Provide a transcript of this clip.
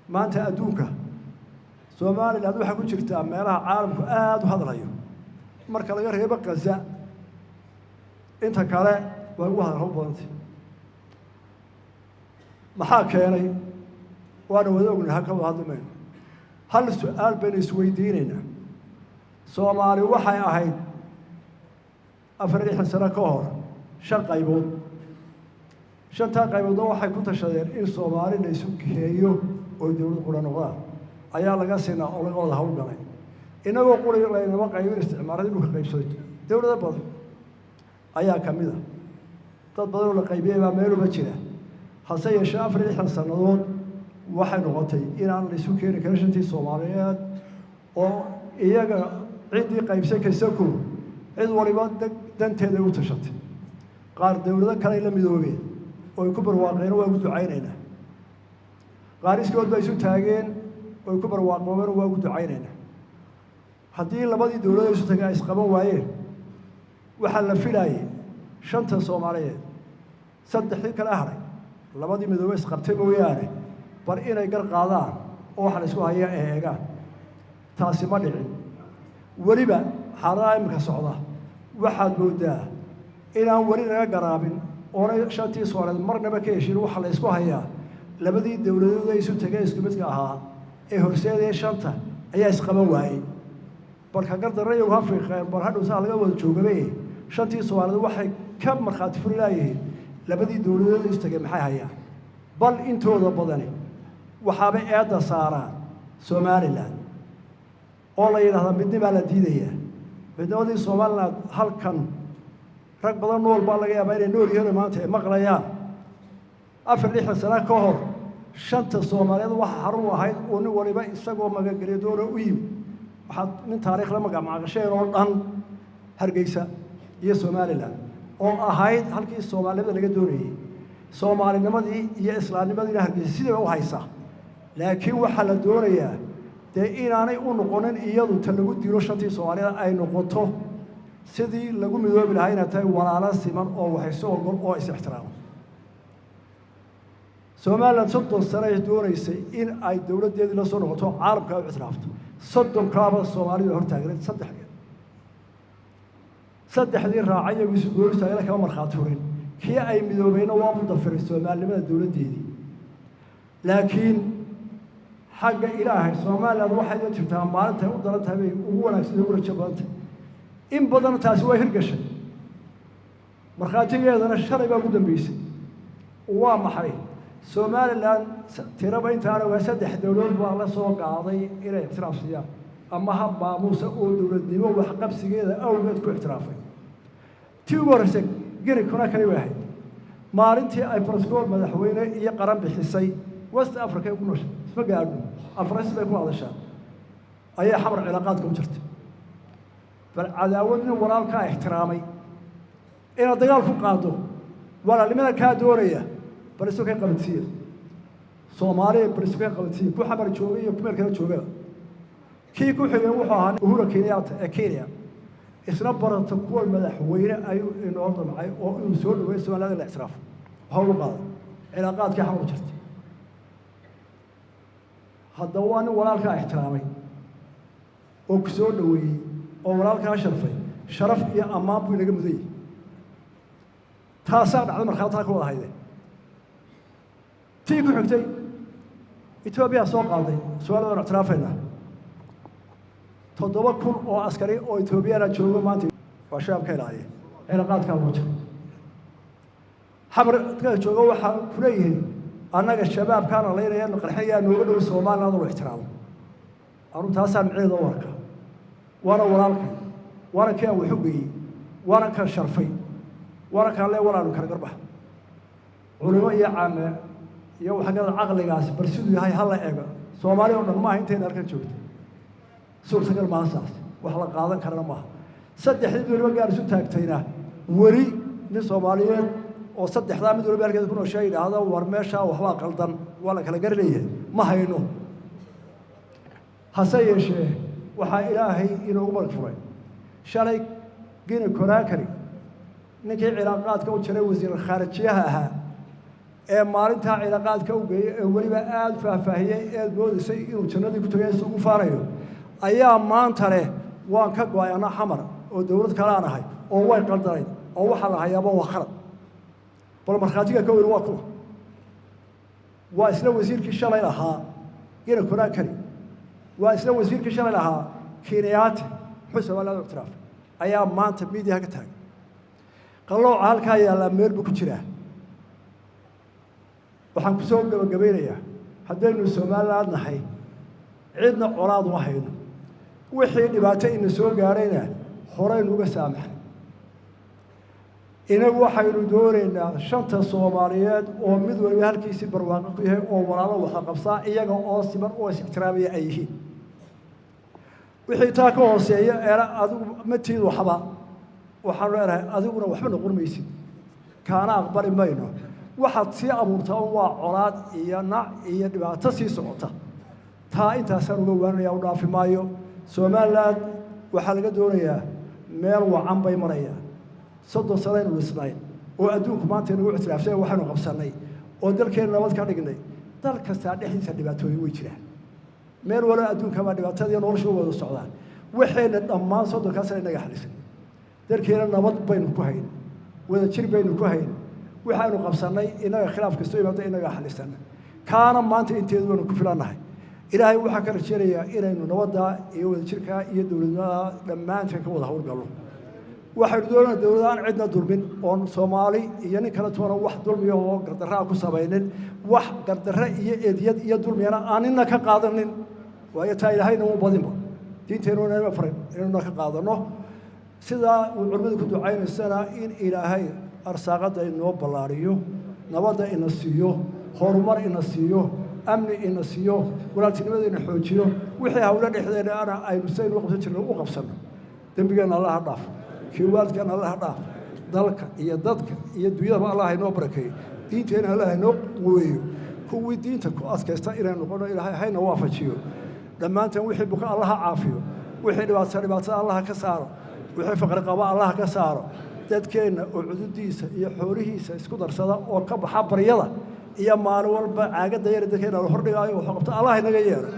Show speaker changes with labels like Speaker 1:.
Speaker 1: maanta adduunka Soomaaliland waxa ku jirta meelaha caalamku aad u hadlayo marka laga reebo Gaza inta kale way u hadal badantay maxaa keenay waana wada ognahay ka wada hadlayno hal su'aal baan isweydiinaynaa Soomaali waxay ahayd 40 sano ka hor shan qaybood shanta qaybood waxay ku tashadeen in Soomaali la isu geeyo oo dawlad qura noqdaan ayaa laga siinaa oo laga wada hawlgalay inagoo quriga qaybin isticmaaladii dhulka qaybsaday dawladda badan ayaa kamid ah dad badan oo la qaybiyay baa meel uba jira hase yeeshee 40 sanadood waxay noqotay inaan la isu keeni karin shantii Soomaaliyeed oo iyaga cidii qaybsay ka soo cid waliba danteeda u tashatay qaar dawladda kale la midoobay oo ay ku barwaaqeen oo ay u ducaynayna qaar iskood bay isu taageen oo ay ku barwaaqeen oo ay u ducaynayna haddii labadii dawladood isu taagay isqaban waayeen waxa la filayay shanta Soomaaliyeed saddexdii kala haray labadii midoobay isqabtay mooyaane bar inay gar qaadaan oo waxa la isku hayaa eegaan taasi ma dhicin waliba xaaladaha imika socda waxaad moodaa inaan wali laga garaabin oo shantii Soomaaliyeed marnaba ka heshiin waxa la isku hayaa labadii dawladood ay isu tagay isku midka ahaa ee horseedaya shanta ayaa isqaban waayay balka gardarray uga fiiqeen bar hadhow saa laga wada joogay shantii Soomaaliyeed waxay ka marxaad furilaayeen labadii dawladood isu tagay maxay hayaan bal intooda badani waxaaba eeda saaraan Somaliland oo la yiraahdo midnimo la diidaya midnimadii Somaliland halkan rag badan nool baa laga yaabaa inay nool yihiin maanta ay maqlayaan 40 sano ka hor shanta Soomaaliyeed waxa xarun ahayd oo nin waliba isagoo magageliyo doona u yimid waxa nin taariikh la magacaabay oo dhan Hargeysa iyo Somaliland oo ahayd halkii Soomaaliyeed laga doonayay Soomaalinimadii iyo Islaamnimadii Hargeysa sidii u haysa laakiin waxa la doonayaa inaanay u noqonin iyadu ta lagu diro shantii Soomaaliyeed ay noqoto sidii lagu midoobi lahaa inay tahay walaalo siman oo waxayso ogol oo is ixtiraamo Somaliland 30 sano ay doonaysay in ay dawladeedii la soo noqoto caalamka ay ixtiraafto 30 kaaba Soomaaliyeed hor taagan saddexdii raacay iyagu isu gooristay kama marxaad furin kii ay midoobayna waa mudafiray Soomaalinimada dawladeedii laakiin حق إلهي سومالي واحد يجتمع مالته وضرتها بي ووانا سيدور الشبانته إن بدنا تاسوي هرقش مرخاتي هذا الشر يبقى قدام بيسي ومحري سومالي الآن ترى بين تارا وسد دولون والله سوق عاضي إلى اعتراف سيا أما هبا موسى أود ولدني وحقب سجيده أو قد كل اعترافه تيورسك جري كنا كل واحد مارنتي أي برسكول مدحوينه يقرن بحسي وست أفريقيا يكونوش اسمه قاعدون الفرنسي بيكون هذا الشاب أي حمر علاقاتكم جرت فالعداوة وراء احترامي إن الضيال فوق قاعدوا ولا لماذا كادورية برسوكي قبتسير صومالي برسوكي قبتسير كل حمر تشوفيه وكل مركز تشوفيه كي كل حاجة وحاها وهو كينيا إسنبرة تقول مدحوينه أي إنه أرض معي أو إنه سول ويسوى هذا الاعتراف هو قاعد علاقات كحمر جرت هذا هو أنا ولالك احترامي وكسور دوي أو ولالك شرفي شرف يا أمام بينك مذي تاسع على مرخاتك والله هيدا تيجي حكتي إثيوبيا سوق قاضي سؤال الاعترافنا تضربكم أو عسكري أو إثيوبيا رجعوا ما تي وشاب كلاهي علاقات كالوجه حمر تجوا وحفريه أنا الشباب كانوا لينا نقرحيا نقولوا الصومال نظروا احترام أنا تاسع معيد وركه وأنا ورالك وأنا كان وحبي وأنا كان شرفي وأنا كان لي ولا نكر قربه علماء يا عام يو حاجة عقل جاس برسول هاي هلا إيجا صومالي ولا ما هينتين أركن شوفت سور سكر ما أساس وحلا قاعدة كرنا ما صدق حد يقول بقى رسول تاكتينا وري للصوماليين وصدق حلام يقول بقى كذا شيء هذا ورمشة وحلا قلدن ولا كلا قرليه ما هينو حسي شيء وحا إلهي إنه أمر فري شريك جين كراكري نكى علاقات كوتشري وزير الخارجية maalintaa ciidaqaadka u geeyey ee weliba aad faahfaahiyey eed moodisay inuu jannadii ku tagay isugu faanayo ayaa maanta leh waan ka go'ay anaa xamar oo dawlad kale aan ahay oo way qaldanayd oo waxaa la hayaaba waa khalad bal markhaatiga ka weyn waa kuwa waa isla wasiirkii shalay lahaa ina koraan kari waa isla wasiirkii shalay lahaa kiiniyaati muxuu Soomaaliya ictiraaf ayaa maanta miidiyaha ka taagan qalooca halkaa yaallaa meel buu ku jiraa waxaan ku soo gabagabeynayaa haddaynu Soomaaliland nahay cidna colaad uma hayno wixii dhibaato ina soo gaarayna horeynu uga saamaxay inagu waxaynu doonaynaa shanta Soomaaliyeed oo mid waliba halkiisii barwaaqo ku yahay oo walaalo waxa qabsaa iyaga oo siman oo is ixtiraamaya ay yihiin wixii taa ka hooseeya era adigu ma tiid waxba waxaan leeyahay adiguna waxba noqon maysid kaana aqbali mayno waxaad sii abuurtaa waa colaad iyo nac iyo dhibaato sii socota taa intaasaan uga waanaya u dhaafi maayo Soomaaliland waxaa laga doonayaa meel wacan bay marayaan 30 sano aynu dhisnay oo adduunku maanta inagu ictiraafsay waxaanu qabsanay oo dalkeena nabad ka dhignay dal kasta dhexdiisa dhibaatooyin way jiraan meel wala adduunka ma dhibaatada iyo nolosha wada socdaan waxayna dhammaan 30 sano inaga xalisan dalkeena nabad baynu ku hayn wada jir baynu ku hayn waxaanu qabsanay inaga khilaaf kasto imaado inaga xalisan kaana maanta inteedu waynu ku filanahay ilaahay waxa ka rajeenayaa inaynu nabadda iyo wada jirka iyo dawladnimada dhammaanteen ka wada hawlgalno waxaynu doonaynaa dawladaan cidna dulmin oon Soomaali iyo nin kale toona wax dulmiyo oo gardarra ku sameeynin wax gardarra iyo eediyad iyo dulmiyana aanina ka qaadanin waayo taa ilaahayna uu badinba diinteenu inay farin inaynu ka qaadano sida uu culimadu ku ducaynaysana in ilaahay arsaaqada inoo ballaariyo nabadda ina siiyo horumar ina siiyo amni ina siiyo walaaltinimada ina xoojiyo wixii hawla dhexdeena ana aynu saynu qabsan jirnay u qabsano dambigeena Allah ha dhaaf kiiwaadkan Allah ha dhaaf dalka iyo dadka iyo dunyada Allah inoo barakeeyo diinteena Allah inoo weeyo kuwii diinta ku adkaysta inaan noqono ilaahay hayna waafajiyo dhammaanteen wixii buka Allah ha caafiyo wixii dhibaatada Allah ka saaro wixii faqri qaba Allah ka saaro dadkeena oo cududiisa iyo xoolihiisa isku darsada oo ka baxa baryada iyo maalin walba caagada yar dadkeena hor dhigaayo waxa qabta Allah inaga yeero